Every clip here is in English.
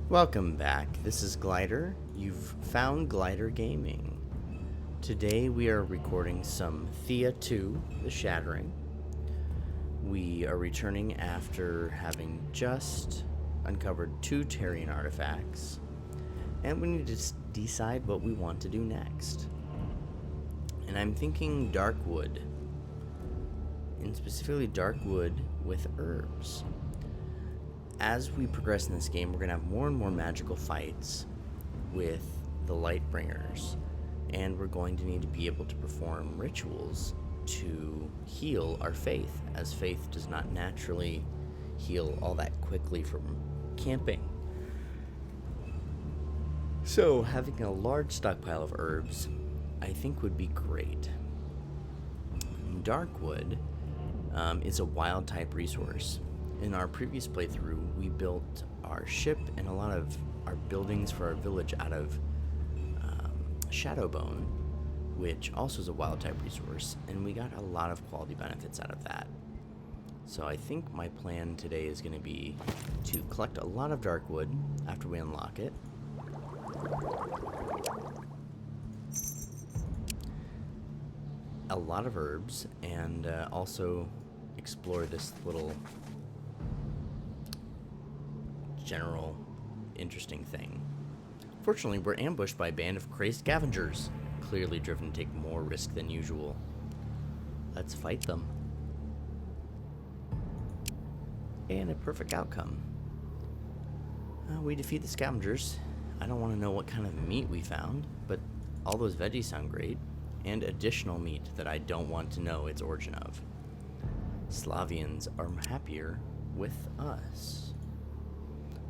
Welcome back. This is Glider. You've found Glider Gaming. Today we are recording some Thea 2, The Shattering. We are returning after having just uncovered 2 Terrian artifacts, and we need to decide what we want to do next. And I'm thinking dark wood, and specifically dark wood with herbs. As we progress in this game, we're going to have more and more magical fights with the Lightbringers, and we're going to need to be able to perform rituals to heal our faith, as faith does not naturally heal all that quickly from camping. So having a large stockpile of herbs, I think, would be great. Darkwood is a wild type resource. In our previous playthrough, we built our ship and a lot of our buildings for our village out of Shadowbone, which also is a wild type resource, and we got a lot of quality benefits out of that. So I think my plan today is going to be to collect a lot of dark wood after we unlock it. A lot of herbs, and also explore this little general interesting thing. Fortunately, we're ambushed by a band of crazed scavengers, clearly driven to take more risk than usual. Let's fight them. And a perfect outcome. We defeat the scavengers. I don't want to know what kind of meat we found, but all those veggies sound great, and additional meat that I don't want to know its origin of. Slavians are happier with us.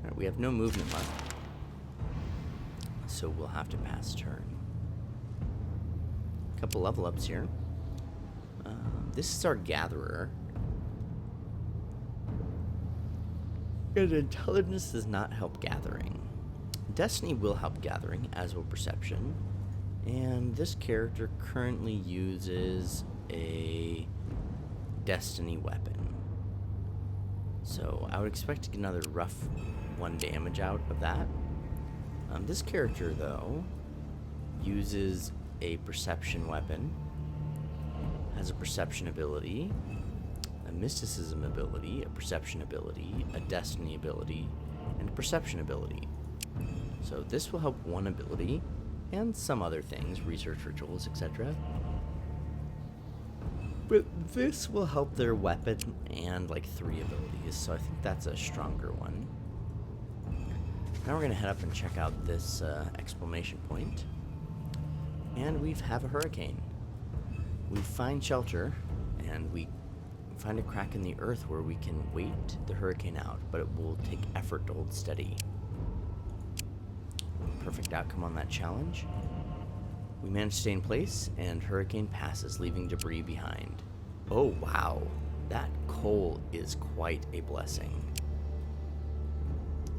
Alright, we have no movement left, so we'll have to pass turn. A couple level ups here. This is our gatherer. Good intelligence does not help gathering. Destiny will help gathering, as will perception. And this character currently uses a destiny weapon. So I would expect to get another rough 1 damage out of that. This character, though, uses a perception weapon, has a perception ability, a mysticism ability, a perception ability, a destiny ability, and a perception ability. So this will help 1 ability, and some other things, research rituals, etc. But this will help their weapon and like 3 abilities, so I think that's a stronger one. Now we're going to head up and check out this exclamation point. And we have a hurricane. We find shelter, and we find a crack in the earth where we can wait the hurricane out, but it will take effort to hold steady. Perfect outcome on that challenge. We manage to stay in place, and hurricane passes, leaving debris behind. Oh wow, that coal is quite a blessing.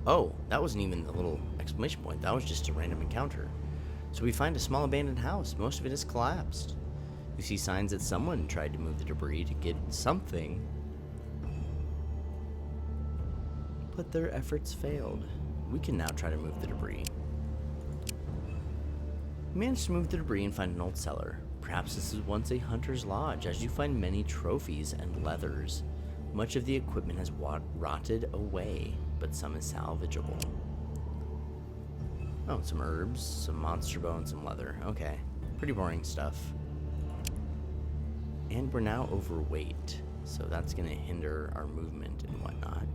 Oh, that wasn't even the little exclamation point, that was just a random encounter. So we find a small abandoned house, most of it is collapsed. We see signs that someone tried to move the debris to get something, but their efforts failed. We can now try to move the debris. We managed to move the debris and find an old cellar. Perhaps this is once a hunter's lodge, as you find many trophies and leathers. Much of the equipment has rotted away, but some is salvageable. Oh, some herbs, some monster bone, some leather. Okay, pretty boring stuff. And we're now overweight, so that's going to hinder our movement and whatnot.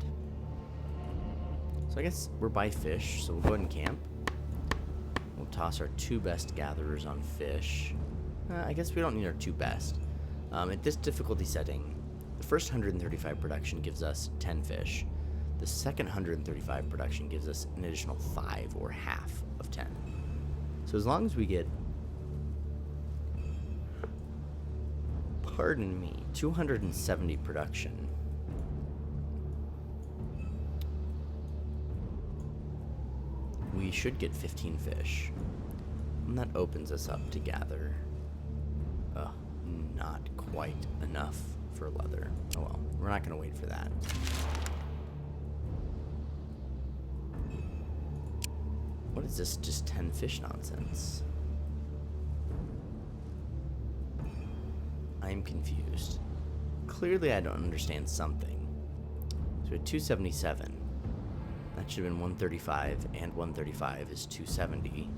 So I guess we're by fish, so we'll go ahead and camp. We'll toss our 2 best gatherers on fish. I guess we don't need our 2 best. At this difficulty setting, the first 135 production gives us 10 fish. The second 135 production gives us an additional 5, or half of 10. So as long as we get, pardon me, 270 production, we should get 15 fish. And that opens us up to gather. Not quite enough for leather. Oh well, we're not going to wait for that. What is this just 10 fish nonsense? I'm confused. Clearly I don't understand something. So at 277, that should have been 135, and 135 is 270.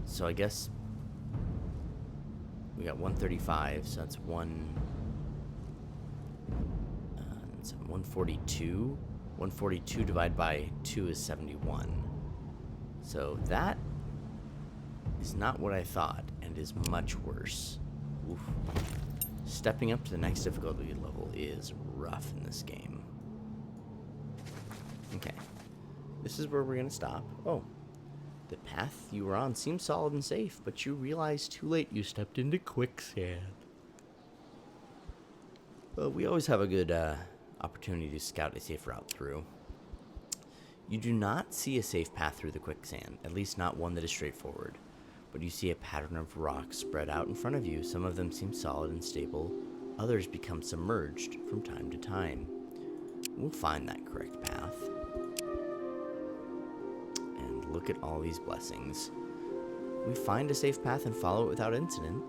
So I guess we got 135, so that's 142. 142 divided by 2 is 71. So that is not what I thought, and is much worse. Oof. Stepping up to the next difficulty level is rough in this game. Okay. This is where we're going to stop. Oh. The path you were on seems solid and safe, but you realized too late you stepped into quicksand. Well, we always have a good opportunity to scout a safe route through. You do not see a safe path through the quicksand, at least not one that is straightforward. But you see a pattern of rocks spread out in front of you. Some of them seem solid and stable. Others become submerged from time to time. We'll find that correct path. And look at all these blessings. We find a safe path and follow it without incident.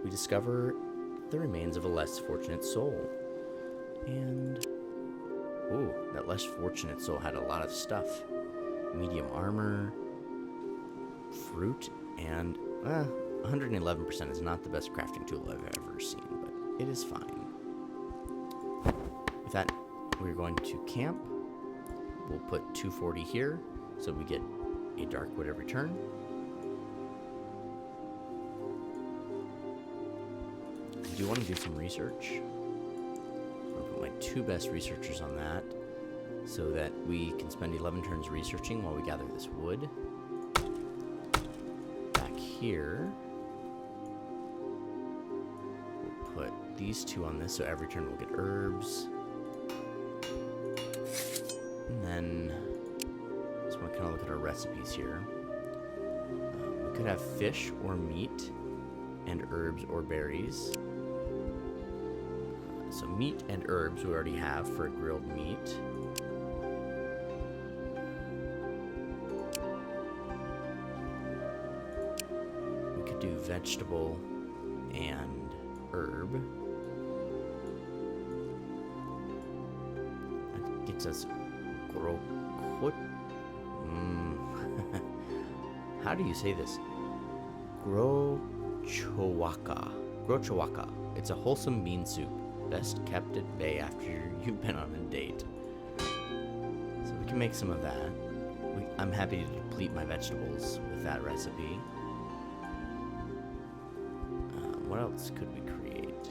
We discover the remains of a less fortunate soul. And ooh, that less fortunate soul had a lot of stuff. Medium armor, fruit, and 111% is not the best crafting tool I've ever seen, but it is fine. With that, we're going to camp. We'll put 240 here, so we get a dark wood every turn. I do want to do some research. I'm going to put my 2 best researchers on that, so that we can spend 11 turns researching while we gather this wood. Back here, we'll put these 2 on this, so every turn we'll get herbs. And then, just want to kind of look at our recipes here. We could have fish or meat, and herbs or berries. So meat and herbs we already have for grilled meat. We could do vegetable and herb. That gets us how do you say this? Grochowaka. It's a wholesome bean soup, best kept at bay after you've been on a date. So we can make some of that. I'm happy to deplete my vegetables with that recipe. What else could we create?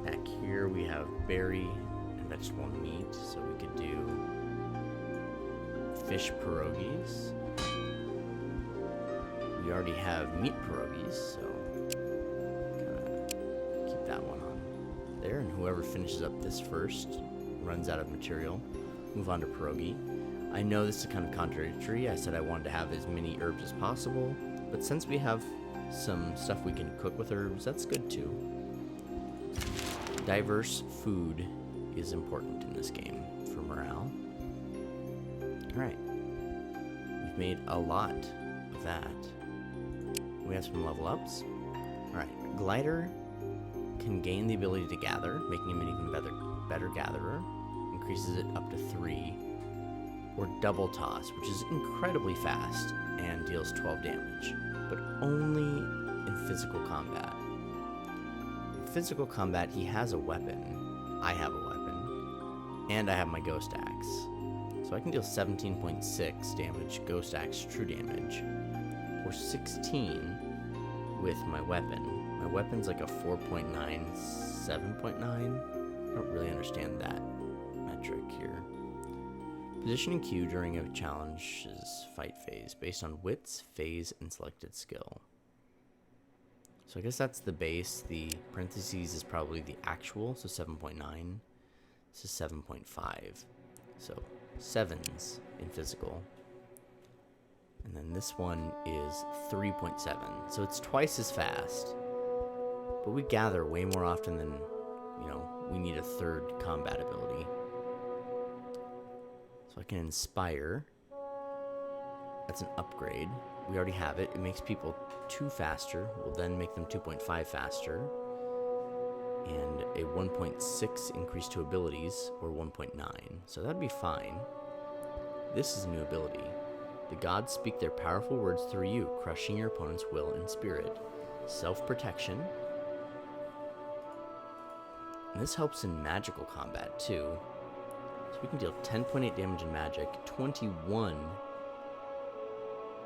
Back here we have berry and vegetable meat, so we could do fish pierogies. We already have meat pierogies, so keep that one on there. And whoever finishes up this first runs out of material. Move on to pierogi. I know this is kind of contradictory. I said I wanted to have as many herbs as possible, but since we have some stuff we can cook with herbs, that's good too. Diverse food is important in this game for morale. Alright. We've made a lot of that. We have some level ups. Alright. Glider can gain the ability to gather, making him an even better gatherer. Increases it up to 3. Or double toss, which is incredibly fast and deals 12 damage. But only in physical combat. In physical combat, he has a weapon. I have a weapon. And I have my ghost axe. So I can deal 17.6 damage, ghost axe true damage, or 16 with my weapon. My weapon's like a 4.9, 7.9. I don't really understand that metric here. Positioning Q during a challenge's fight phase, based on wits, phase, and selected skill. So I guess that's the base. The parentheses is probably the actual, so 7.9. This is 7.5. So 7s in physical. And then this one is 3.7. So it's twice as fast. But we gather way more often than, we need a third combat ability. So I can inspire That's an upgrade. We already have it. It makes people 2 faster. We'll then make them 2.5 faster. And a 1.6 increase to abilities, or 1.9. So that'd be fine. This is a new ability. The gods speak their powerful words through you, crushing your opponent's will and spirit. Self-protection. And this helps in magical combat, too. So we can deal 10.8 damage in magic, 21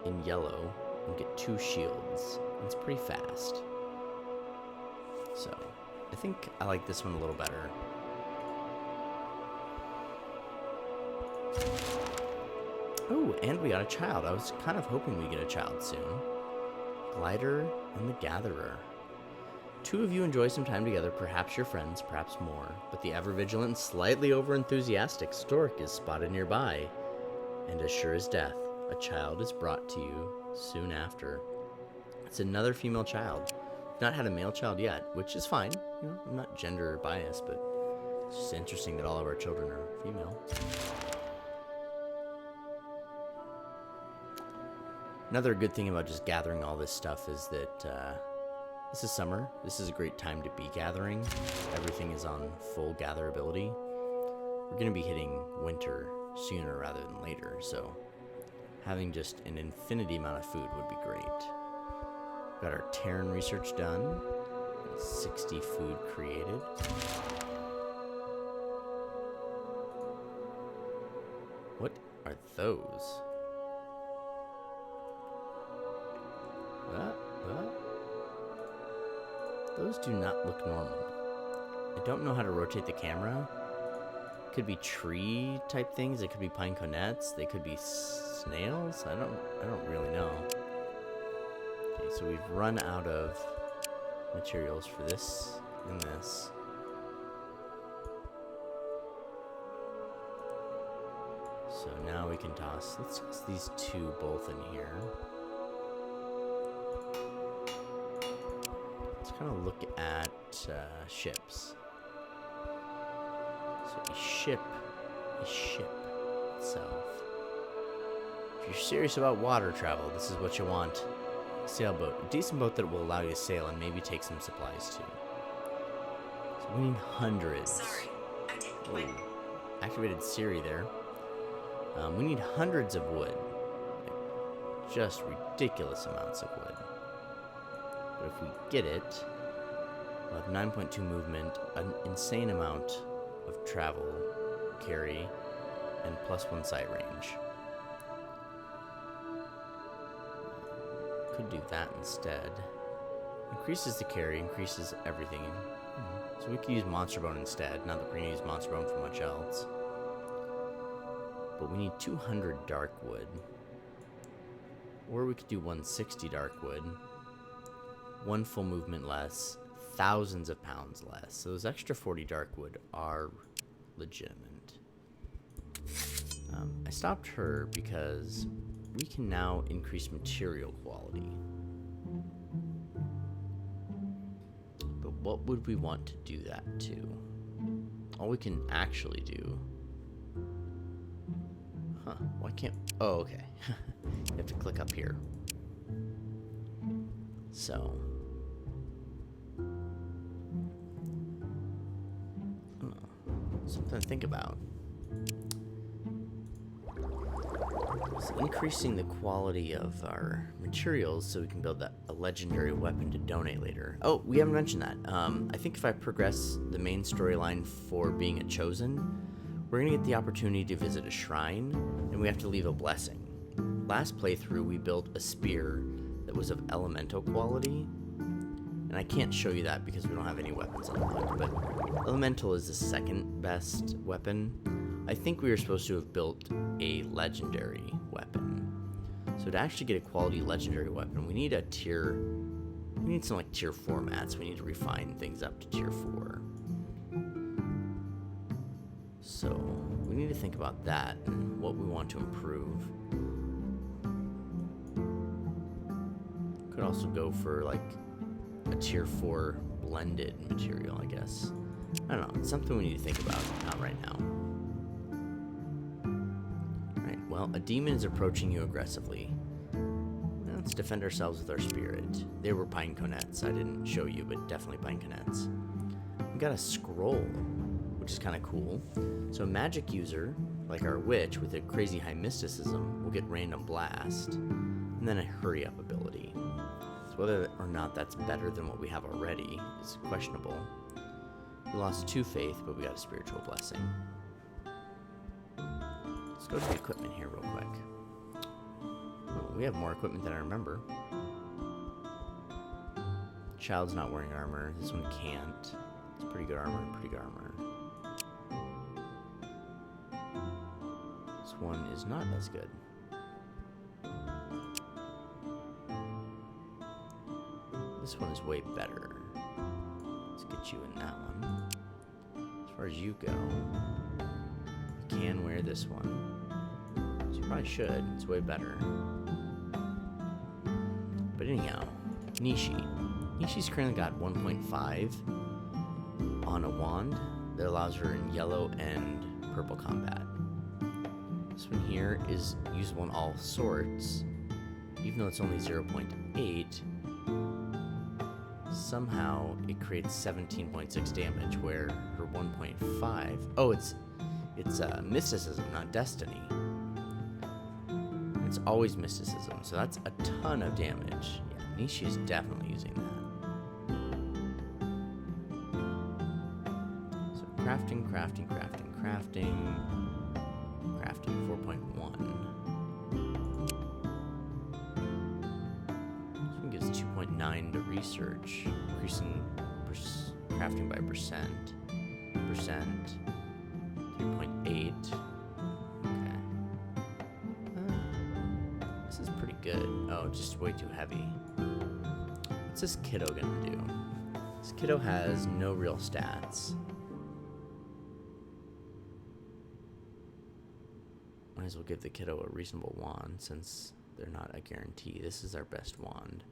in yellow, and get 2 shields. And it's pretty fast. So, I think I like this one a little better. Oh, and we got a child. I was kind of hoping we'd get a child soon. Glider and the Gatherer. 2 of you enjoy some time together, perhaps you're friends, perhaps more, but the ever-vigilant and slightly over-enthusiastic Stork is spotted nearby, and as sure as death, a child is brought to you soon after. It's another female child. We've not had a male child yet, which is fine. You know, I'm not gender biased, but it's just interesting that all of our children are female. Another good thing about just gathering all this stuff is that this is summer. This is a great time to be gathering. Everything is on full gatherability. We're going to be hitting winter sooner rather than later, so having just an infinity amount of food would be great. Got our Terran research done. 60 food created. What are those? Those do not look normal. I don't know how to rotate the camera. Could be tree type things. It could be pine conettes. They could be snails. I don't really know. Okay, so we've run out of materials for this and this. So now we can toss. Let's toss these 2 both in here. Kind of look at ships. So a ship itself. If you're serious about water travel, this is what you want. A sailboat, a decent boat that will allow you to sail and maybe take some supplies too. So we need hundreds. Sorry, I didn't win. Activated Siri there. We need hundreds of wood. Like, just ridiculous amounts of wood. But if we get it, we'll have 9.2 movement, an insane amount of travel, carry, and +1 sight range. Could do that instead. Increases the carry, increases everything. So we could use Monster Bone instead, not that we're going to use Monster Bone for much else. But we need 200 dark wood. Or we could do 160 dark wood. 1 full movement less, thousands of pounds less. So those extra 40 dark wood are legitimate. I stopped her because we can now increase material quality. But what would we want to do that to? All we can actually do... Huh, why can't... Oh, okay. You have to click up here. So... something to think about. So increasing the quality of our materials so we can build a legendary weapon to donate later. Oh, we haven't mentioned that. I think if I progress the main storyline for being a chosen, we're gonna get the opportunity to visit a shrine, and we have to leave a blessing. Last playthrough, we built a spear that was of elemental quality, and I can't show you that because we don't have any weapons unlocked, but elemental is the second best weapon. I think we were supposed to have built a legendary weapon. So to actually get a quality legendary weapon, we need some like tier 4 mats. We need to refine things up to tier 4. So we need to think about that and what we want to improve. Could also go for like a tier 4 blended material, I guess. I don't know. It's something we need to think about. Not right now. Alright, Well, a demon is approaching you aggressively. Let's defend ourselves with our spirit. They were pine conettes. I didn't show you, but definitely pine conettes. We got a scroll, which is kind of cool. So a magic user, like our witch with a crazy high mysticism, will get random blast, and then a hurry up ability. So whether or not that's better than what we have already is questionable. We lost 2 faith, but we got a spiritual blessing. Let's go to the equipment here real quick. Oh, we have more equipment than I remember. Child's not wearing armor. This one can't. It's pretty good armor and pretty good armor. This one is not as good. This one is way better. Let's get you in that one. As far as you go, you can wear this one. So you probably should. It's way better. But anyhow, Nishi. Nishi's currently got 1.5 on a wand that allows her in yellow and purple combat. This one here is usable in all sorts. Even though it's only 0.8, somehow it creates 17.6 damage, where her 1.5... Oh, it's mysticism, not destiny. It's always mysticism, so that's a ton of damage. Yeah, Nishi is definitely using that. So crafting 4.1. This one gives 2.9 to research, increasing crafting by percent, 3.8. Okay. This is pretty good. Oh, just way too heavy. What's this kiddo gonna do? This kiddo has no real stats. Might as well give the kiddo a reasonable wand, since they're not a guarantee. This is our best wand.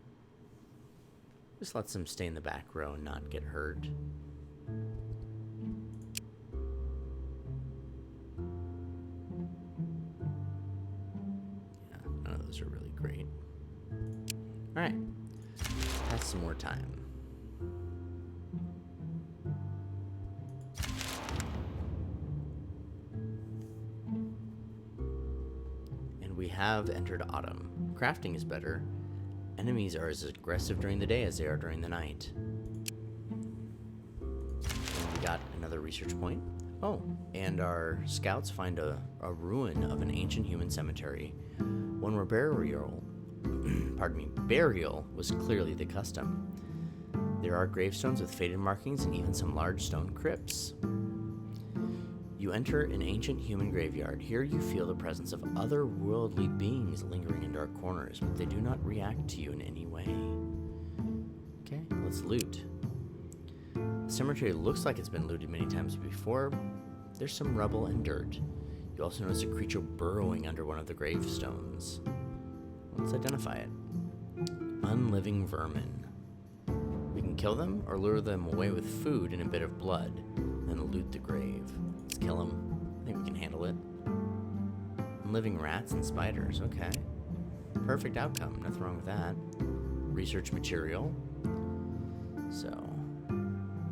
Just lets them stay in the back row and not get hurt. Yeah, none of those are really great. Alright. Have some more time. We have entered autumn. Crafting is better. Enemies are as aggressive during the day as they are during the night. And we got another research point. Oh, and our scouts find a ruin of an ancient human cemetery. One where burial was clearly the custom. There are gravestones with faded markings and even some large stone crypts. You enter an ancient human graveyard. Here you feel the presence of otherworldly beings lingering in dark corners, but they do not react to you in any way. Okay, let's loot. The cemetery looks like it's been looted many times before. There's some rubble and dirt. You also notice a creature burrowing under one of the gravestones. Let's identify it. Unliving vermin. We can kill them or lure them away with food and a bit of blood, and then loot the grave. Let's kill them. I think we can handle it. Living rats and spiders. Okay. Perfect outcome. Nothing wrong with that. Research material. So,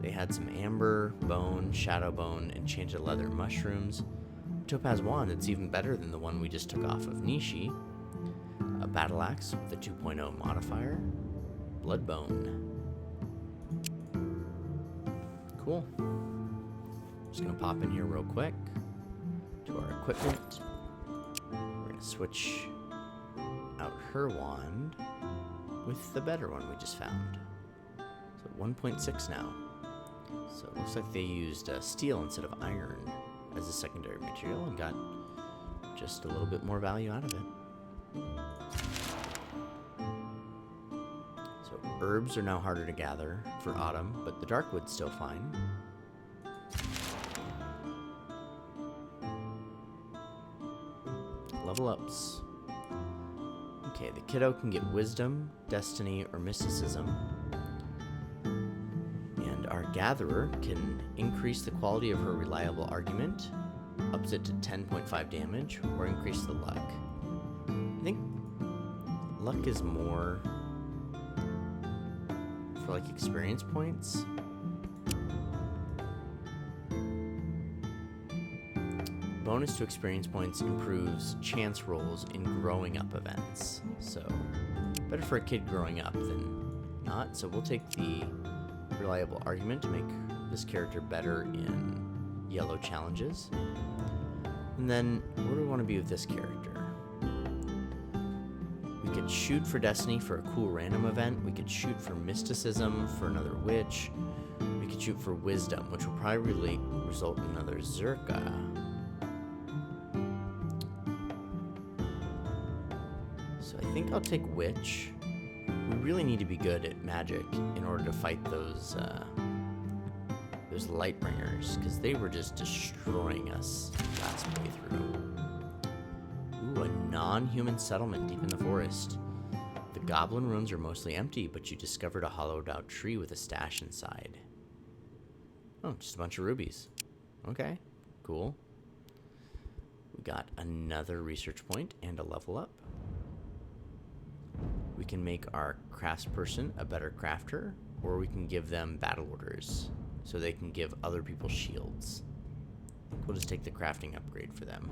they had some amber, bone, shadow bone, enchanted leather mushrooms. A topaz wand that's even better than the one we just took off of Nishi. A battle axe with a 2.0 modifier. Blood bone. Cool. Just gonna pop in here real quick to our equipment. We're gonna switch out her wand with the better one we just found. So 1.6 now. So it looks like they used steel instead of iron as a secondary material and got just a little bit more value out of it. So herbs are now harder to gather for autumn, but the darkwood's still fine. Level ups. Okay, the kiddo can get wisdom, destiny, or mysticism. And our gatherer can increase the quality of her reliable argument ups it to 10.5 damage, or increase the luck. I think luck is more for like experience points. Bonus to experience points improves chance rolls in growing up events. So, better for a kid growing up than not. So we'll take the reliable argument to make this character better in yellow challenges. And then, where do we want to be with this character? We could shoot for Destiny for a cool random event. We could shoot for Mysticism for another Witch. We could shoot for Wisdom, which will probably result in another Zerka. So I think I'll take Witch. We really need to be good at magic in order to fight those Lightbringers, because they were just destroying us last playthrough. Ooh, a non-human settlement deep in the forest. The goblin ruins are mostly empty, but you discovered a hollowed-out tree with a stash inside. Oh, just a bunch of rubies. Okay, cool. We got another research point and a level up. We can make our craftsperson a better crafter, or we can give them battle orders so they can give other people shields. I think we'll just take the crafting upgrade for them.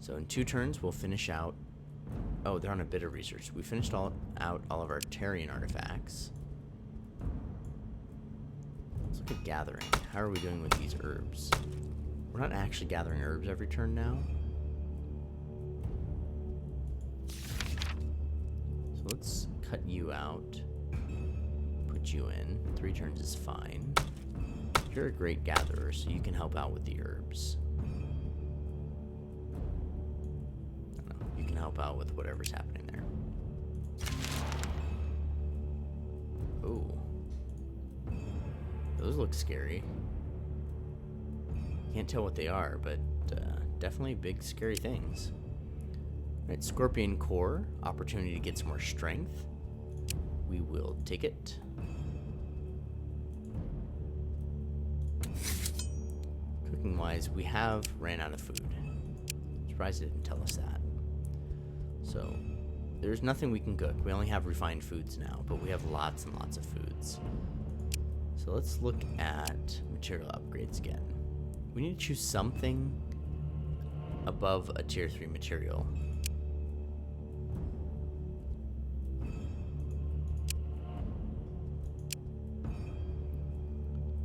So in 2 turns, we'll finish out... Oh, they're on a bit of research. We finished out all of our Tarian artifacts. Let's look at gathering. How are we doing with these herbs? We're not actually gathering herbs every turn now. So let's cut you out. Put you in. 3 turns is fine. You're a great gatherer, so you can help out with the herbs. You can help out with whatever's happening there. Ooh. Those look scary. Can't tell what they are, but definitely big, scary things. Right, Scorpion Core, opportunity to get some more strength. We will take it. Cooking-wise, we have ran out of food. Surprised it didn't tell us that. So, there's nothing we can cook. We only have refined foods now, but we have lots and lots of foods. So let's look at material upgrades again. We need to choose something above a tier 3 material.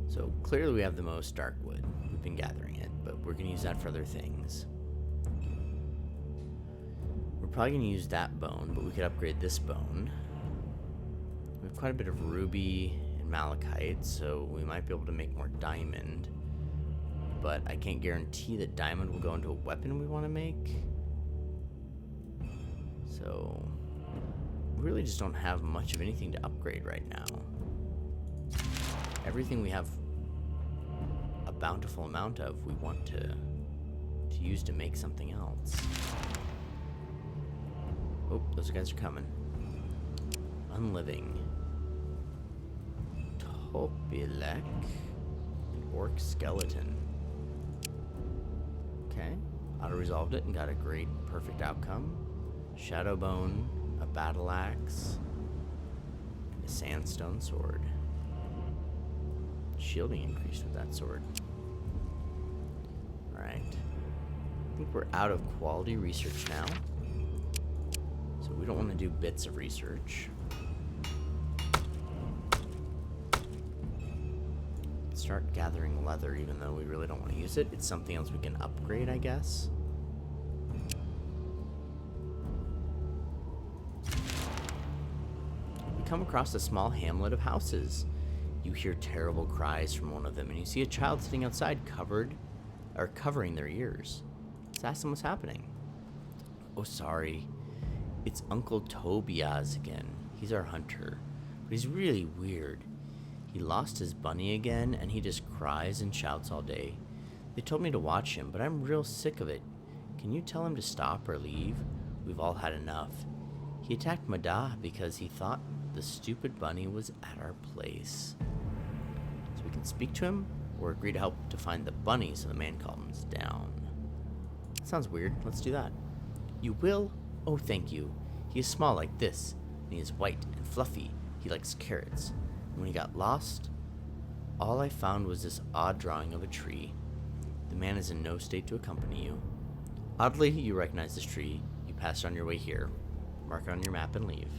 So clearly we have the most dark wood. We've been gathering it, but we're going to use that for other things. We're probably going to use that bone, but we could upgrade this bone. We have quite a bit of ruby and malachite, so we might be able to make more diamond. But I can't guarantee that diamond will go into a weapon we want to make. So we really just don't have much of anything to upgrade right now. Everything we have a bountiful amount of, we want to use to make something else. Oh, those guys are coming. Unliving. Topilek. An orc skeleton. Okay. Auto-resolved it and got a great, perfect outcome. Shadowbone, a battle axe, and a sandstone sword. Shielding increased with that sword. Alright. I think we're out of quality research now. So we don't want to do bits of research. Let's start gathering leather, even though we really don't want to use it. It's something else we can upgrade, I guess. We come across a small hamlet of houses. You hear terrible cries from one of them, and you see a child sitting outside covering their ears. Let's ask them what's happening. Oh, sorry. It's Uncle Tobias again. He's our hunter. But he's really weird. He lost his bunny again, and he just cries and shouts all day. They told me to watch him, but I'm real sick of it. Can you tell him to stop or leave? We've all had enough. He attacked Mada because he thought the stupid bunny was at our place. So We can speak to him or agree to help to find the bunny so the man calms down. Sounds weird. Let's do that. You will? Oh, thank you. He is small like this, and he is white and fluffy. He likes carrots. And when he got lost, all I found was this odd drawing of a tree. The man is in no state to accompany you. Oddly, you recognize this tree. You pass it on your way here. Mark it on your map and leave.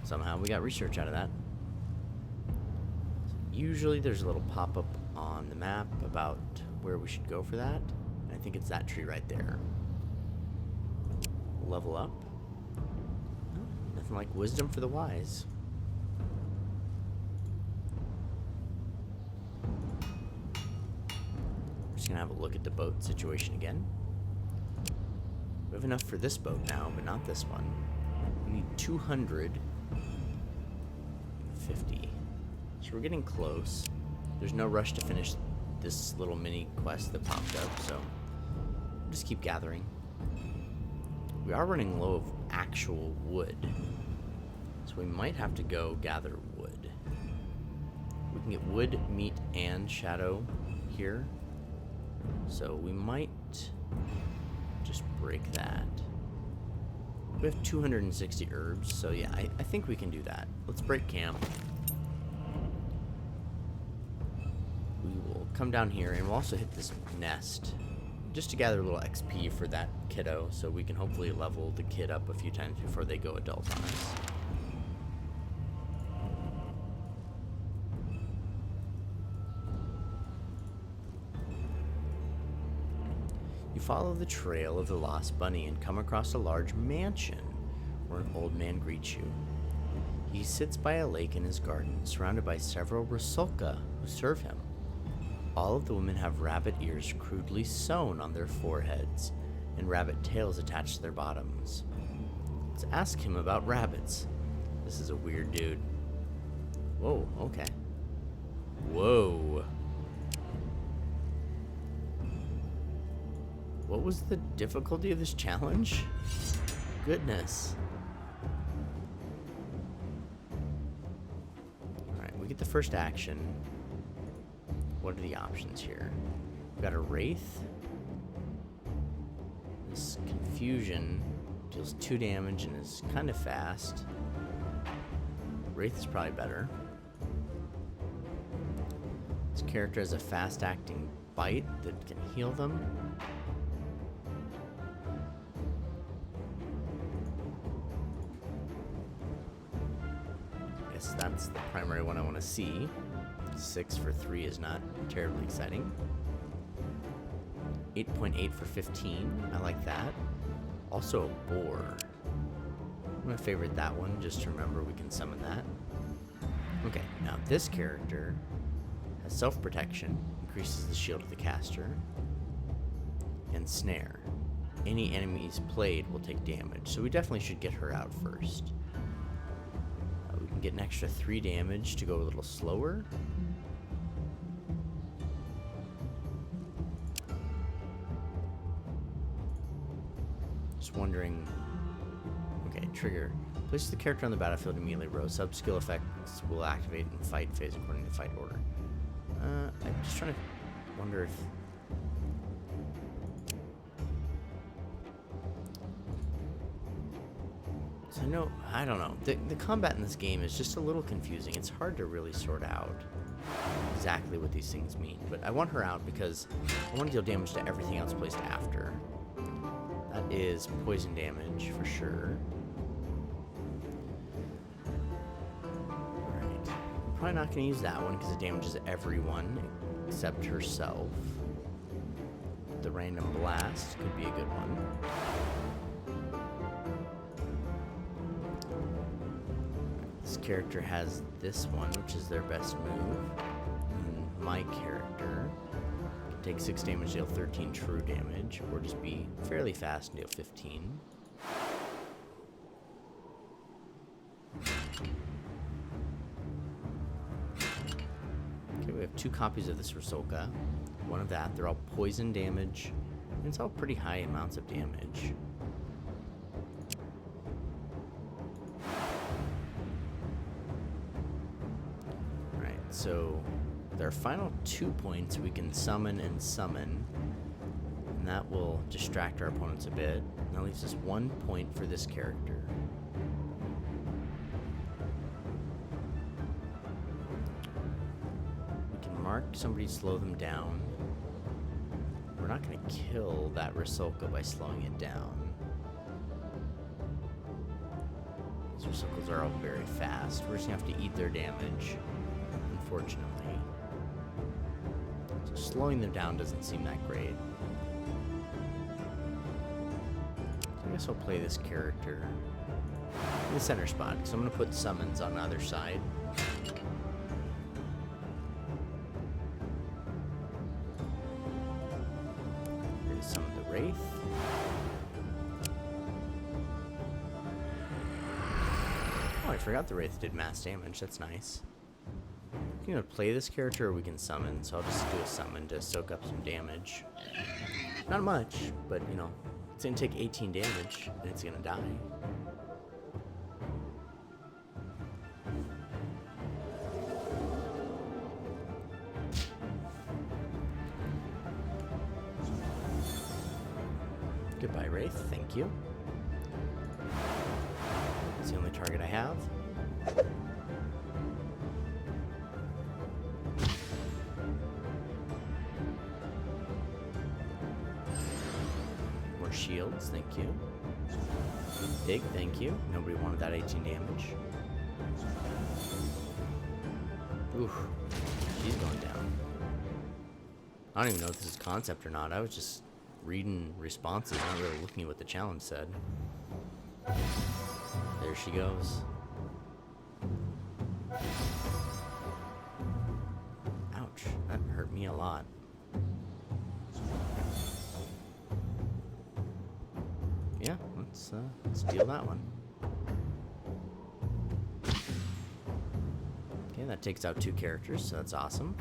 Somehow we got research out of that. Usually there's a little pop-up on the map about where we should go for that. And I think it's that tree right there. Level up. Oh, nothing like wisdom for the wise. Just gonna have a look at the boat situation again. We have enough for this boat now, but not this one. We need 250. So we're getting close. There's no rush to finish this little mini quest that popped up, so we'll just keep gathering. We are running low of actual wood, so we might have to go gather wood. We can get wood, meat, and shadow here. So we might just break that. We have 260 herbs, so yeah, I think we can do that. Let's break camp. We will come down here and we'll also hit this nest just to gather a little XP for that kiddo, so we can hopefully level the kid up a few times before they go adult on us. You follow the trail of the lost bunny and come across a large mansion where an old man greets you. He sits by a lake in his garden, surrounded by several Rusalka who serve him. All of the women have rabbit ears crudely sewn on their foreheads and rabbit tails attached to their bottoms. Let's ask him about rabbits. This is a weird dude. Whoa, okay. Whoa. What was the difficulty of this challenge? Goodness. Alright, we get the first action. What are the options here? We've got a Wraith. This Confusion deals 2 damage and is kind of fast. Wraith is probably better. This character has a fast-acting bite that can heal them. Guess that's the primary one I want to see. 6 for 3 is not terribly exciting. 8.8 for 15. I like that. Also a boar. I'm going to favorite that one just to remember we can summon that. Okay, now this character has self-protection, increases the shield of the caster, and snare. Any enemies played will take damage, so we definitely should get her out first. We can get an extra 3 damage to go a little slower. Just wondering. Okay, trigger. Place the character on the battlefield immediately. Row sub-skill effects will activate in fight phase according to fight order. I'm just trying to wonder if. So I don't know. The combat in this game is just a little confusing. It's hard to really sort out exactly what these things mean. But I want her out because I want to deal damage to everything else placed after. That is poison damage for sure. Alright. Probably not going to use that one because it damages everyone except herself. The random blast could be a good one. This character has this one, which is their best move. And my character can take 6 damage, deal 13 true damage, or just be fairly fast and deal 15. Okay, we have 2 copies of this Rusalka. One of that. They're all poison damage, and it's all pretty high amounts of damage. so with our final 2 points, we can summon and summon. And that will distract our opponents a bit. And that leaves us 1 point for this character. We can mark somebody, slow them down. We're not going to kill that Rusalka by slowing it down. These Rusalkas are all very fast. We're just going to have to eat their damage, unfortunately. So slowing them down doesn't seem that great. I guess I'll play this character in the center spot, because I'm going to put summons on the other side. We're going to summon the Wraith. Oh, I forgot the Wraith did mass damage. That's nice. We can either play this character or we can summon, so I'll just do a summon to soak up some damage. Not much, but you know. It's going to take 18 damage, and it's going to die. Goodbye, Wraith. Thank you. It's the only target I have. Shields, thank you. Big, thank you. Nobody wanted that 18 damage. Oof. She's going down. I don't even know if this is concept or not. I was just reading responses, not really looking at what the challenge said. There she goes. Ouch. That hurt me a lot. Yeah, let's deal that one. Okay, that takes out 2 characters, so that's awesome.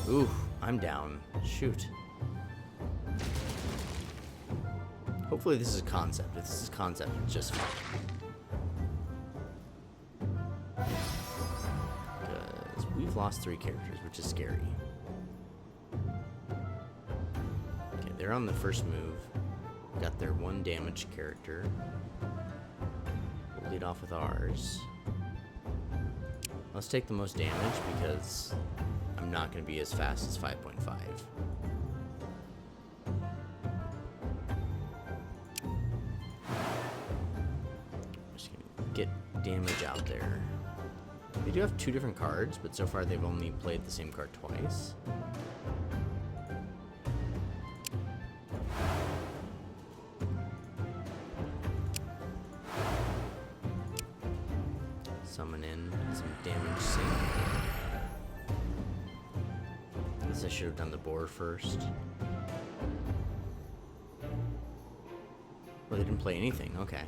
Ooh, I'm down. Shoot. Hopefully this is a concept. If this is concept, it's just fine. Because we've lost 3 characters, which is scary. They're on the first move. Got their 1 damage character. We'll lead off with ours. Let's take the most damage because I'm not going to be as fast as 5.5. Just going to get damage out there. They do have 2 different cards, but so far they've only played the same card twice. Summon in some damage sync. Guess I should have done the boar first. Well, they didn't play anything. Okay.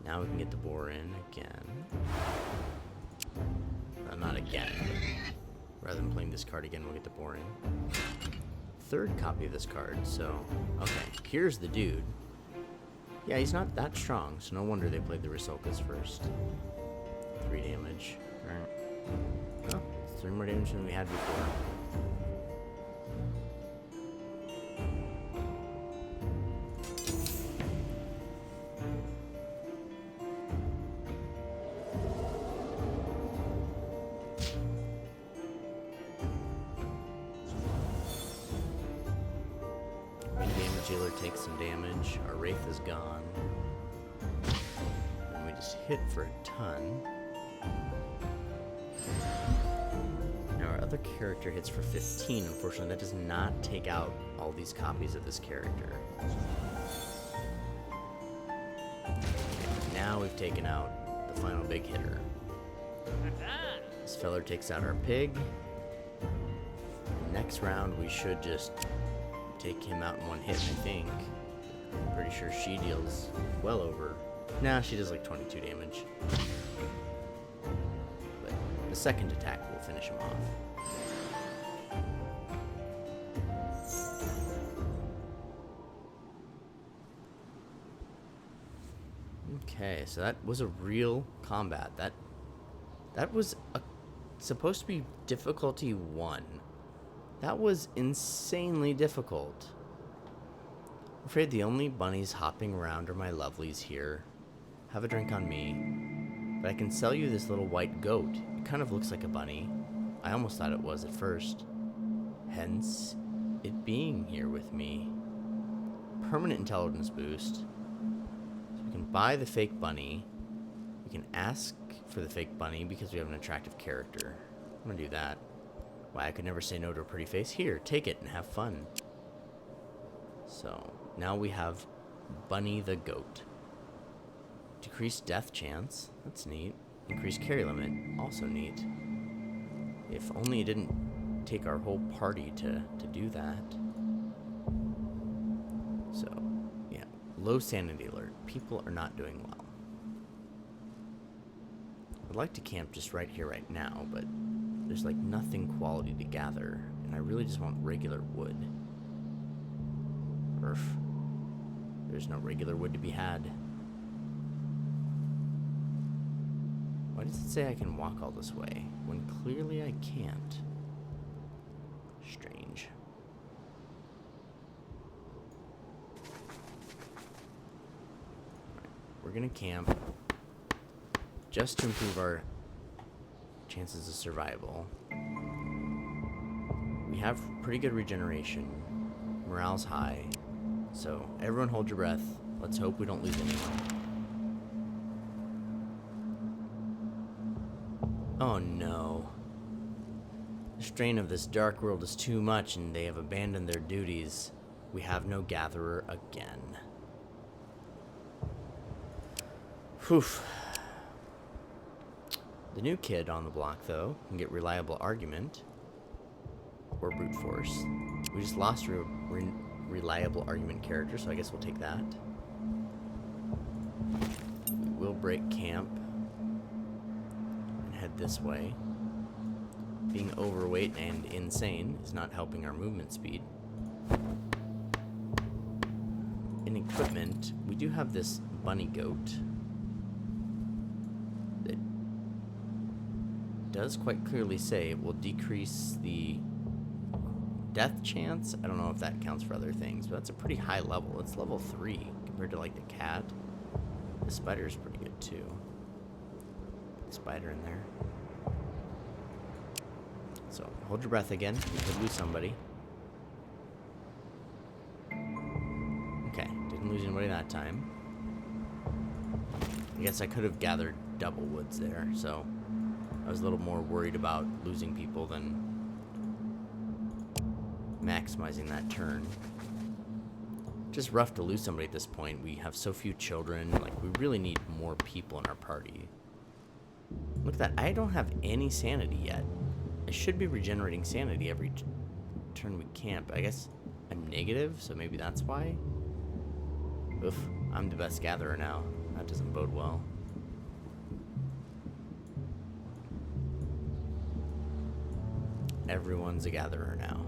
Now we can get the boar in again. Well, not again. Rather than playing this card again, we'll get the boar in. 3rd copy of this card, so... Okay, here's the dude. Yeah, he's not that strong, so no wonder they played the Rusalkas first. 3 damage. Alright. Oh, 3 more damage than we had before. Jailer takes some damage. Our Wraith is gone. And we just hit for a ton. Now our other character hits for 15. Unfortunately, that does not take out all these copies of this character. Now we've taken out the final big hitter. This feller takes out our pig. Next round, we should just take him out in 1 hit, I think. Pretty sure she deals well over. Nah, she does like 22 damage. But the second attack will finish him off. Okay, so that was a real combat. That was supposed to be difficulty 1. That was insanely difficult. I'm afraid the only bunnies hopping around are my lovelies here. Have a drink on me. But I can sell you this little white goat. It kind of looks like a bunny. I almost thought it was at first. Hence, it being here with me. Permanent intelligence boost. So we can buy the fake bunny. We can ask for the fake bunny because we have an attractive character. I'm gonna do that. Why, I could never say no to a pretty face. Here, take it and have fun. So, now we have Bunny the Goat. Decreased death chance. That's neat. Increased carry limit. Also neat. If only it didn't take our whole party to do that. So, yeah. Low sanity alert. People are not doing well. I'd like to camp just right here, right now, but there's like nothing quality to gather, and I really just want regular wood. There's no regular wood to be had. Why does it say I can walk all this way, when clearly I can't? Strange. Right, we're gonna camp just to improve our chances of survival. We have pretty good regeneration. Morale's high. So everyone hold your breath. Let's hope we don't lose anyone. Oh no. The strain of this dark world is too much and they have abandoned their duties. We have no gatherer again. Whew. The new kid on the block, though, can get reliable argument or brute force. We just lost a reliable argument character, so I guess we'll take that. We will break camp and head this way. Being overweight and insane is not helping our movement speed. In equipment, we do have this bunny goat that does quite clearly say it will decrease the death chance. I don't know if that counts for other things, but that's a pretty high level. It's level 3 compared to like the cat. The spider is pretty good too. Spider in there. So hold your breath again. You could lose somebody. Okay, didn't lose anybody that time. I guess I could have gathered double woods there, so I was a little more worried about losing people than maximizing that turn. Just rough to lose somebody at this point. We have so few children. Like, we really need more people in our party. Look at that. I don't have any sanity yet. I should be regenerating sanity every turn we camp. I guess I'm negative, so maybe that's why. Oof, I'm the best gatherer now. That doesn't bode well. Everyone's a gatherer now.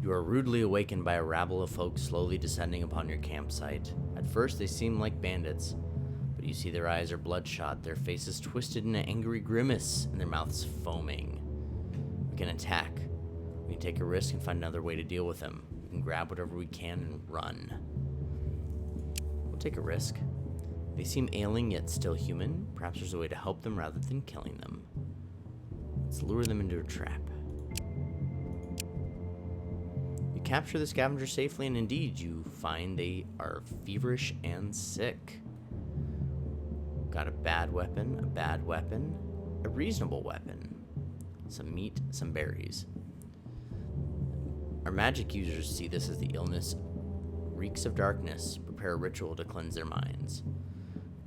You are rudely awakened by a rabble of folk slowly descending upon your campsite. At first they seem like bandits, but you see their eyes are bloodshot, their faces twisted in an angry grimace, and their mouths foaming. We can attack. We can take a risk and find another way to deal with them. We can grab whatever we can and run. We'll take a risk. They seem ailing yet still human. Perhaps there's a way to help them rather than killing them. Let's lure them into a trap. Capture the scavenger safely, and indeed you find they are feverish and sick. Got a bad weapon, a reasonable weapon, some meat, some berries. Our magic users see this as the illness reeks of darkness, prepare a ritual to cleanse their minds.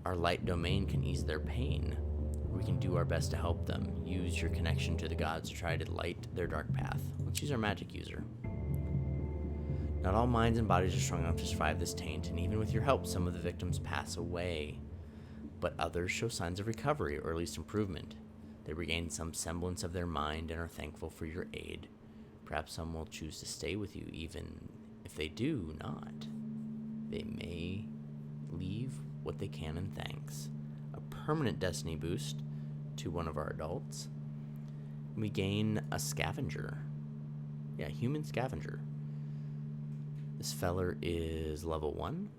Our light domain can ease their pain. We can do our best to help them. Use your connection to the gods to try to light their dark path. Let's use our magic user. Not all minds and bodies are strong enough to survive this taint, and even with your help, some of the victims pass away. But others show signs of recovery, or at least improvement. They regain some semblance of their mind and are thankful for your aid. Perhaps some will choose to stay with you, even if they do not. They may leave what they can in thanks. A permanent destiny boost to one of our adults. We gain a scavenger. Yeah, human scavenger. This feller is level 1.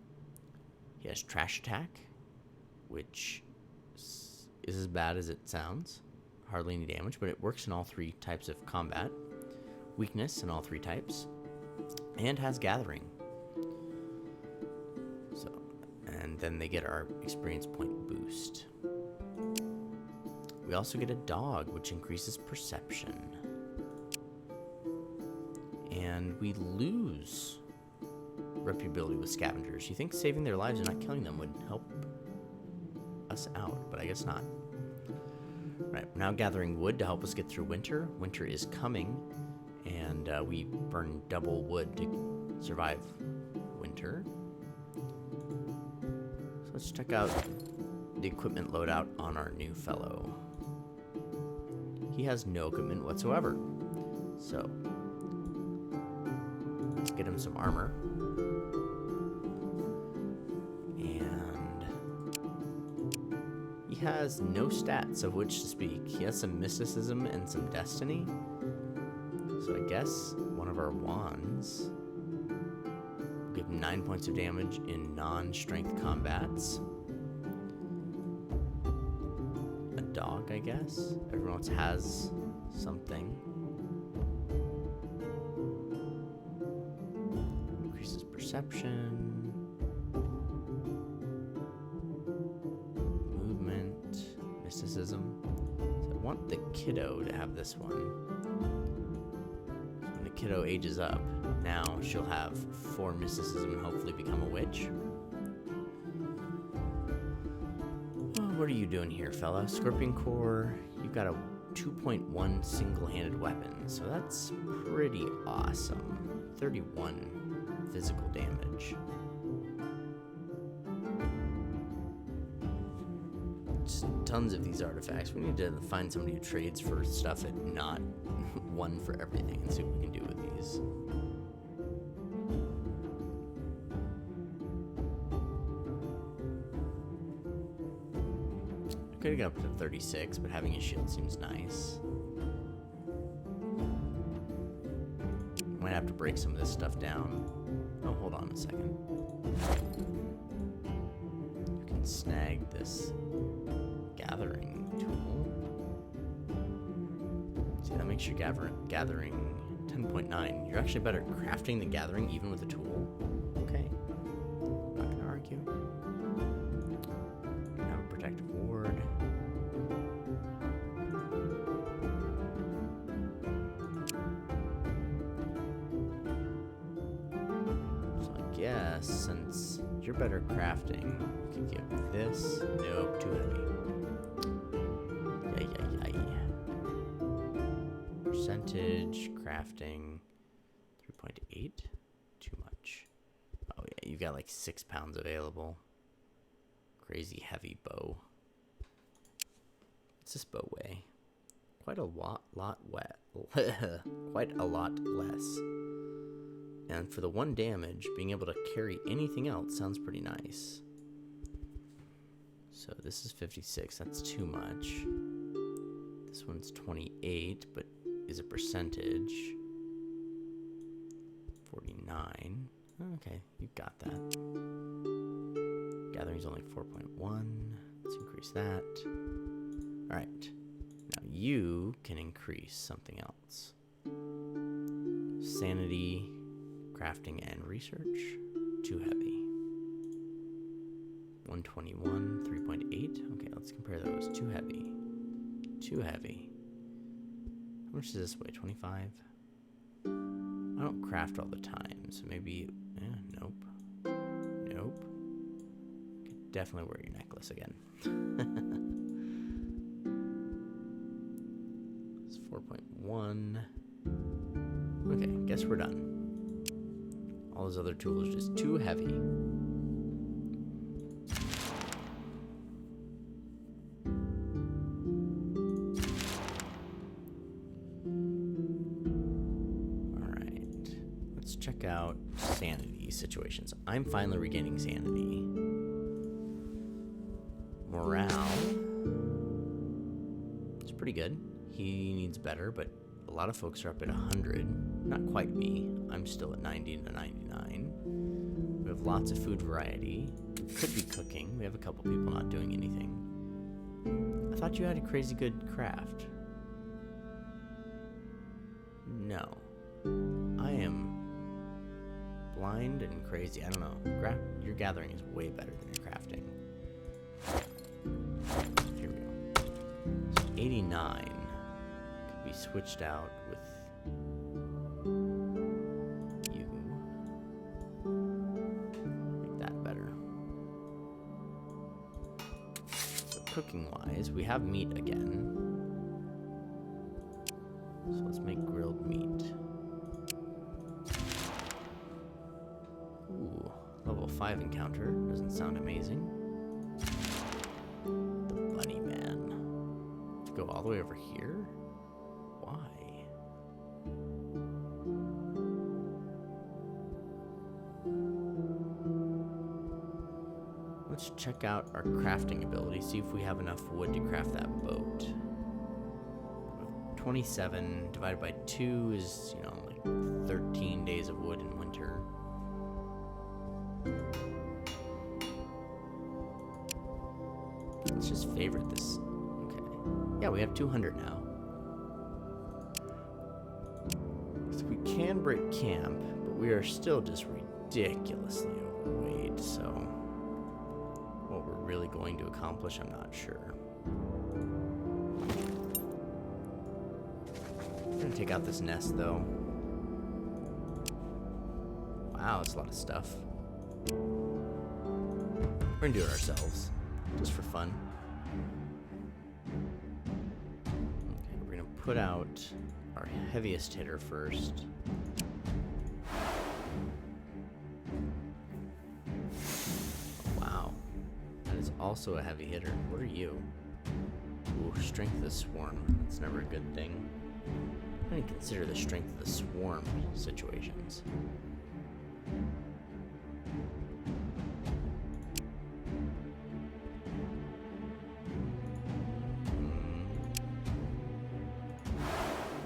He has trash attack, which is as bad as it sounds. Hardly any damage, but it works in all 3 types of combat. Weakness in all 3 types. And has gathering. So, and then they get our experience point boost. We also get a dog, which increases perception. And we lose reputability with scavengers. You think saving their lives and not killing them would help us out, but I guess not. Right, now gathering wood to help us get through winter. Winter is coming, and we burn double wood to survive winter. So let's check out the equipment loadout on our new fellow. He has no equipment whatsoever. So let's get him some armor. And he has no stats of which to speak. He has some mysticism and some destiny. So I guess one of our wands will give 9 points of damage in non-strength combats. A dog, I guess. Everyone else has something. Increases perception. Movement. Mysticism. So I want the kiddo to have this one. When the kiddo ages up, now she'll have 4 mysticism and hopefully become a witch. What are you doing here, fella? Scorpion Core, you've got a 2.1 single-handed weapon, so that's pretty awesome. 31 physical damage. Just tons of these artifacts. We need to find somebody who trades for stuff and not one for everything and see what we can do with these. Could have got up to 36, but having a shield seems nice. Might have to break some of this stuff down. Oh, hold on a second. You can snag this gathering tool. See, that makes your gathering 10.9. You're actually better at crafting the gathering even with a tool. Okay. Not gonna argue. Have a protective ward. Yes, since you're better at crafting, we could give this. Nope, too heavy. Yay. Percentage, crafting, 3.8. Too much. Oh yeah, you've got like 6 pounds available. Crazy heavy bow. What's this bow weigh? Quite a lot wet. Quite a lot less. And for the 1 damage, being able to carry anything else sounds pretty nice. So this is 56, that's too much. This one's 28, but is a percentage. 49. Okay, you've got that. Gathering's only 4.1. Let's increase that. Alright. Now you can increase something else. Sanity, crafting, and research. Too heavy. 121, 3.8. Okay, let's compare those. Too heavy. Too heavy. How much does this weigh? 25? I don't craft all the time, so maybe... nope. Nope. Could definitely wear your necklace again. It's 4.1. Okay, guess we're done. All those other tools are just too heavy. Let's check out sanity situations. I'm finally regaining sanity. Morale. It's pretty good. He needs better, but a lot of folks are up at 100. Not quite me. I'm still at 90 to 99. We have lots of food variety. Could be cooking. We have a couple people not doing anything. I thought you had a crazy good craft. No. I am blind and crazy. I don't know. Your gathering is way better than your crafting. Here we go. So 89 could be switched out with you. Make that better. So cooking wise, we have meat again. So let's make grilled meat. Ooh, level 5 encounter. Doesn't sound amazing. The bunny man. To go all the way over here? Why? Let's check out our crafting ability, see if we have enough wood to craft that boat. 27 divided by 2 is, like 13 days of wood in winter. Let's just favorite this. Okay. Yeah, we have 200 now. So we can break camp, but we are still just ridiculously overweight, so what we're really going to accomplish, I'm not sure. I'm gonna take out this nest, though. Wow, that's a lot of stuff. We're gonna do it ourselves, just for fun. Okay, we're gonna put out our heaviest hitter first. Oh, wow, that is also a heavy hitter. What are you? Ooh, strength of the swarm. That's never a good thing. I'm going to consider the strength of the swarm situations.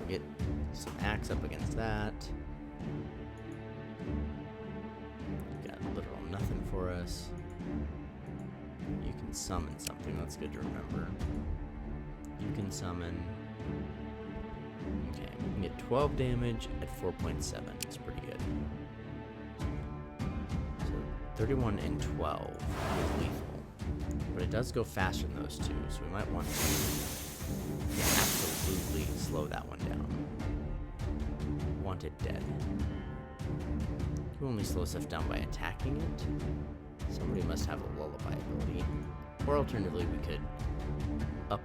Get some axe up against that. Got literal nothing for us. You can summon something. That's good to remember. You can summon... Okay, we can get 12 damage at 4.7. It's pretty good. So 31 and 12 is lethal. But it does go faster than those two, so we might want to absolutely slow that one down. Want it dead. You only slow stuff down by attacking it. Somebody must have a lullaby ability. Or alternatively, we could up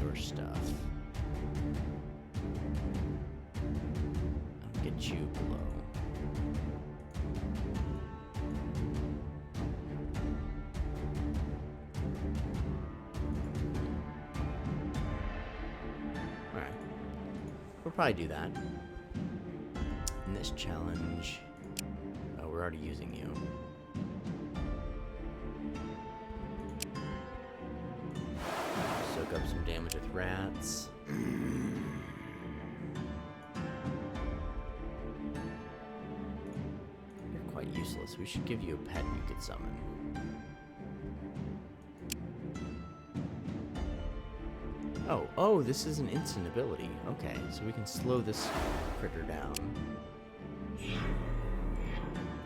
your stuff. I'll get you below. Alright. We'll probably do that. In this challenge... Oh, we're already using you. Soak up some damage with rats. You're quite useless. We should give you a pet you could summon. Oh, this is an instant ability. Okay, so we can slow this critter down.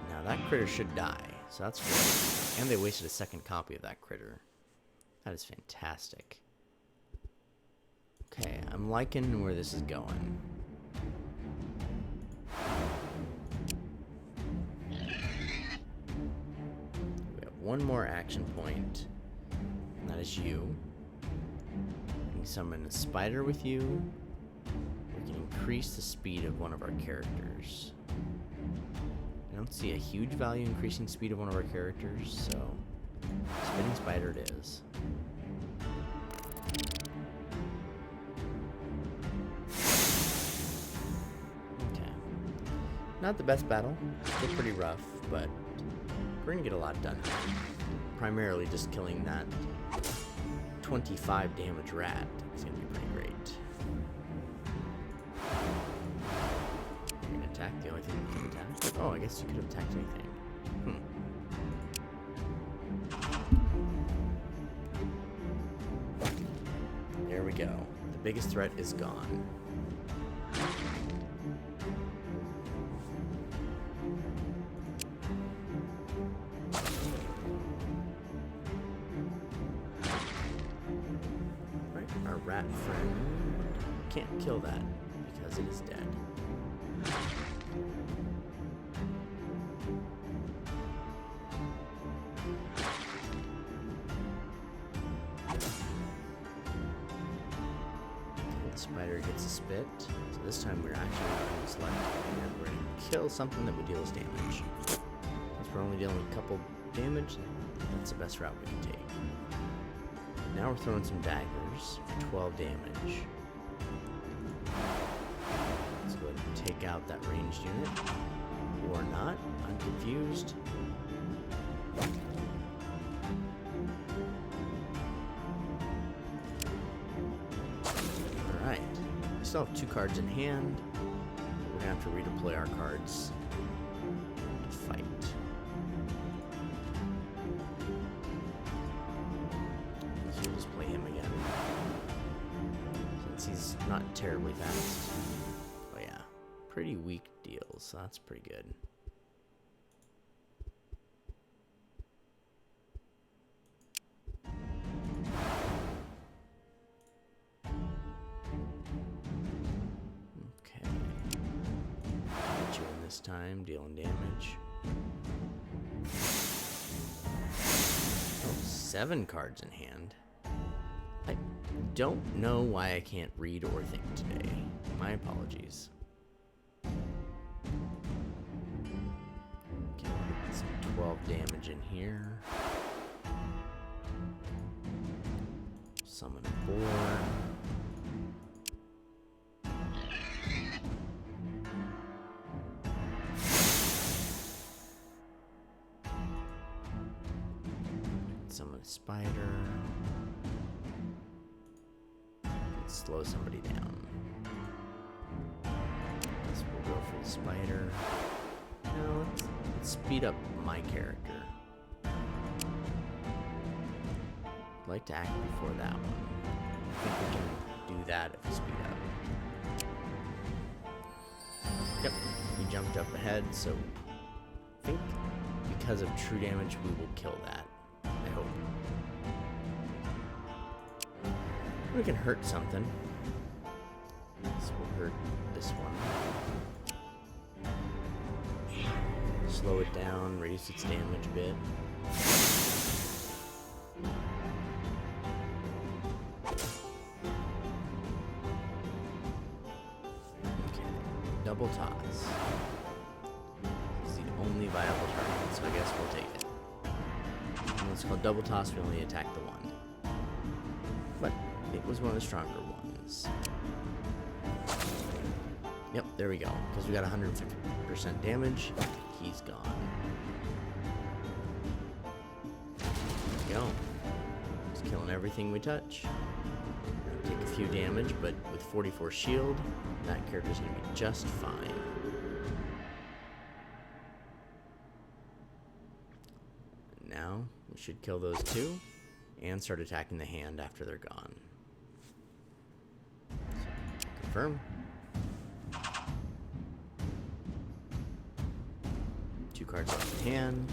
Now that critter should die, so that's great. And they wasted a second copy of that critter. That is fantastic. Okay, I'm liking where this is going. We have one more action point, and that is you. We can summon a spider with you. We can increase the speed of one of our characters. I don't see a huge value increasing speed of one of our characters, so spinning spider it is. Not the best battle. Still pretty rough, but we're gonna get a lot done. Primarily just killing that 25 damage rat. It's gonna be pretty great. You're gonna attack the only thing you can attack? Oh, I guess you could have attacked anything. There we go. The biggest threat is gone. Our rat friend can't kill that because it is dead. The spider gets a spit, so this time we're actually going to select and we're going to kill something that would deal us damage. Since we're only dealing with a couple damage, that's the best route we can take. Now we're throwing some daggers for 12 damage. Let's go ahead and take out that ranged unit. Or not. I'm confused. Alright. We still have 2 cards in hand. We're going to have to redeploy our cards to fight. We'll just play him again. Since he's not terribly fast. Oh yeah. Pretty weak deals, so that's pretty good. Okay. Get you in this time, dealing damage. Oh, 7 cards in hand. I don't know why I can't read or think today. My apologies. Okay, some 12 damage in here. Summon a boar. Summon a spider. Slow somebody down. Guess we'll go for the spider. No, let's speed up my character. I'd like to act before that one. I think we can do that if we speed up. Yep, we jumped up ahead, so I think because of true damage we will kill that. I hope. We can hurt something. This will hurt this one. Slow it down, reduce its damage a bit. Okay, double toss. It's the only viable target, so I guess we'll take it. And it's called double toss, we only attack the one. But it was one of the stronger ones. Yep, there we go. Because we got 150% damage. He's gone. There we go. Just killing everything we touch. Take a few damage, but with 44 shield, that character's going to be just fine. Now, we should kill those 2 and start attacking the hand after they're gone. Confirm. 2 cards left in hand.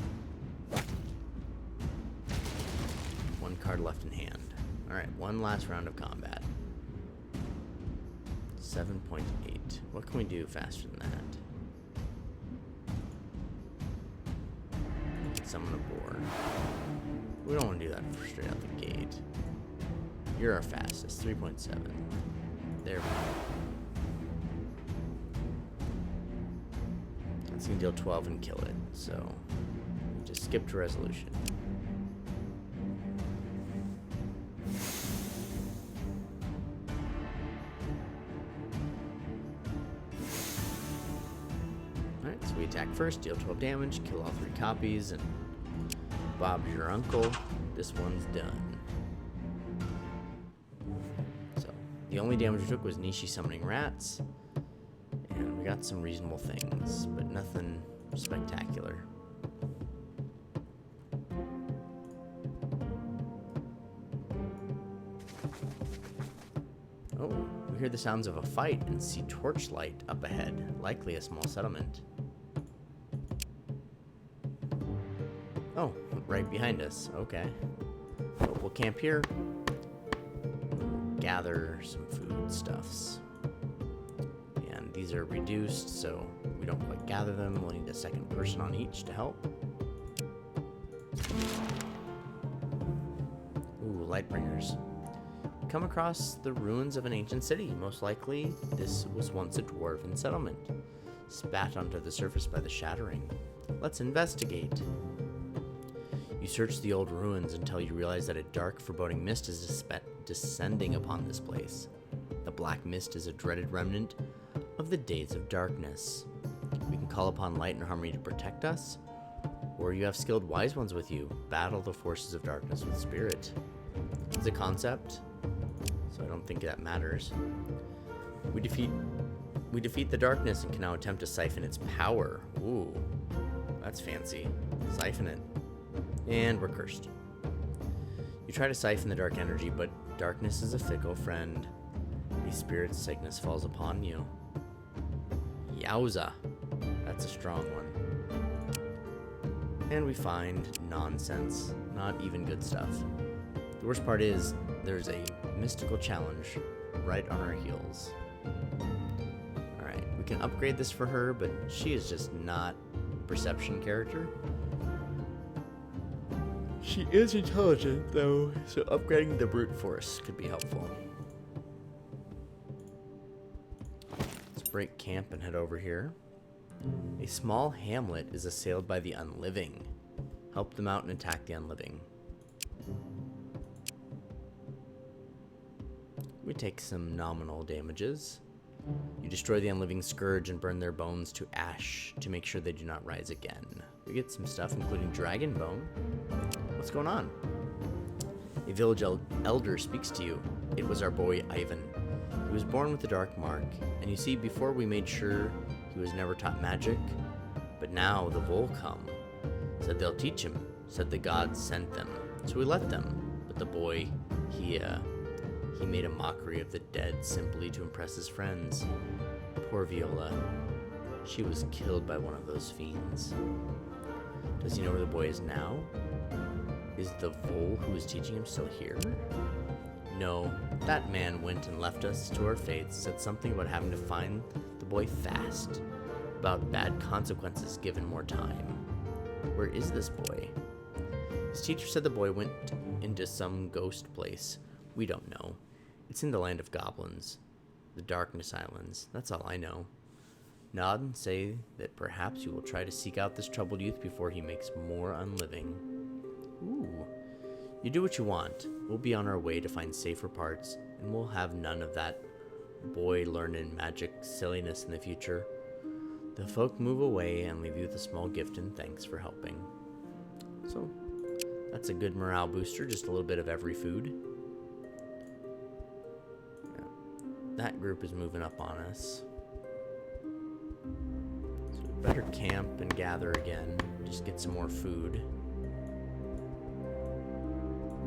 1 card left in hand. Alright, one last round of combat. 7.8. What can we do faster than that? Summon a boar. We don't want to do that straight out the gate. You're our fastest, 3.7. There we go. That's going to deal 12 and kill it, so we just skipped resolution. Alright, we attack first, deal 12 damage, kill all 3 copies, and Bob's your uncle. This one's done. So, the only damage we took was Nishi summoning rats, and we got some reasonable things, but nothing spectacular. Oh, we hear the sounds of a fight and see torchlight up ahead, likely a small settlement. Oh, right behind us. Okay. Well, we'll camp here. Gather some foodstuffs. And these are reduced, so we don't quite gather them. We'll need a second person on each to help. Ooh, Lightbringers. Come across the ruins of an ancient city. Most likely, this was once a dwarven settlement, spat onto the surface by the Shattering. Let's investigate. You search the old ruins until you realize that a dark, foreboding mist is descending upon this place. The black mist is a dreaded remnant of the days of darkness. We can call upon light and harmony to protect us, or you have skilled wise ones with you. Battle the forces of darkness with spirit. It's a concept, so I don't think that matters. We defeat the darkness and can now attempt to siphon its power. Ooh, that's fancy. Siphon it. And we're cursed. You try to siphon the dark energy, but darkness is a fickle friend. A spirit's sickness falls upon you. Yowza. That's a strong one. And we find nonsense. Not even good stuff. The worst part is, there's a mystical challenge right on our heels. Alright, we can upgrade this for her, but she is just not a perception character. She is intelligent, though, so upgrading the brute force could be helpful. Let's break camp and head over here. A small hamlet is assailed by the unliving. Help them out and attack the unliving. We take some nominal damages. You destroy the unliving scourge and burn their bones to ash to make sure they do not rise again. We get some stuff, including dragon bone. What's going on? A village elder speaks to you. It was our boy Ivan. He was born with the dark mark, and you see, before we made sure he was never taught magic, but now the Volcom said they'll teach him, said the gods sent them, so we let them. But the boy, he made a mockery of the dead simply to impress his friends. Poor Viola. She was killed by one of those fiends. Does he know where the boy is now? Is the Vol who is teaching him still here? No, that man went and left us to our fates, said something about having to find the boy fast, about bad consequences given more time. Where is this boy? His teacher said the boy went into some ghost place. We don't know. It's in the land of goblins, the Darkness Islands. That's all I know. Nod and say that perhaps you will try to seek out this troubled youth before he makes more unliving. Ooh. You do what you want. We'll be on our way to find safer parts, and we'll have none of that boy learning magic silliness in the future. The folk move away and leave you with a small gift and thanks for helping. So, that's a good morale booster, just a little bit of every food. Yeah. That group is moving up on us. So we better camp and gather again, just get some more food.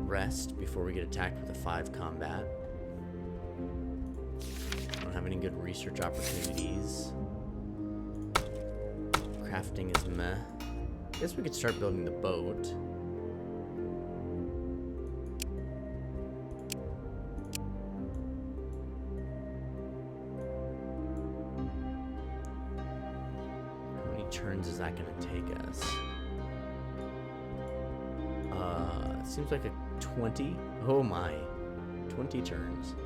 Rest before we get attacked with a 5 combat. Don't have any good research opportunities. Crafting is meh. Guess we could start building the boat. How many turns is that gonna take us? Seems like a 20. Oh my. 20 turns.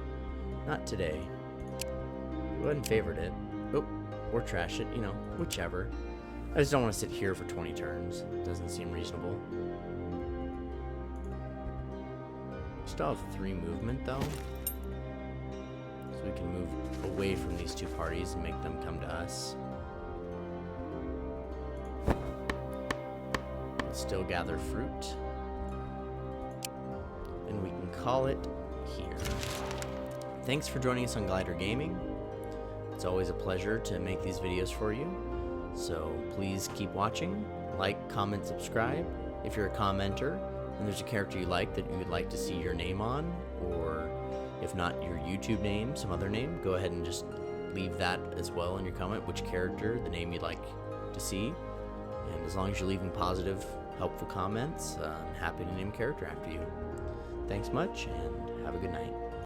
Not today. Go ahead and favorite it. Oh, or trash it, you know, whichever. I just don't want to sit here for 20 turns. It doesn't seem reasonable. Still have 3 movement though. So we can move away from these 2 parties and make them come to us. still gather fruit. And we can call it here. Thanks for joining us on Glider Gaming. It's always a pleasure to make these videos for you. So please keep watching, like, comment, subscribe. If you're a commenter and there's a character you like that you would like to see your name on, or if not your YouTube name, some other name, go ahead and just leave that as well in your comment, which character, the name you'd like to see. And as long as you're leaving positive, helpful comments, I'm happy to name a character after you. Thanks much, and have a good night.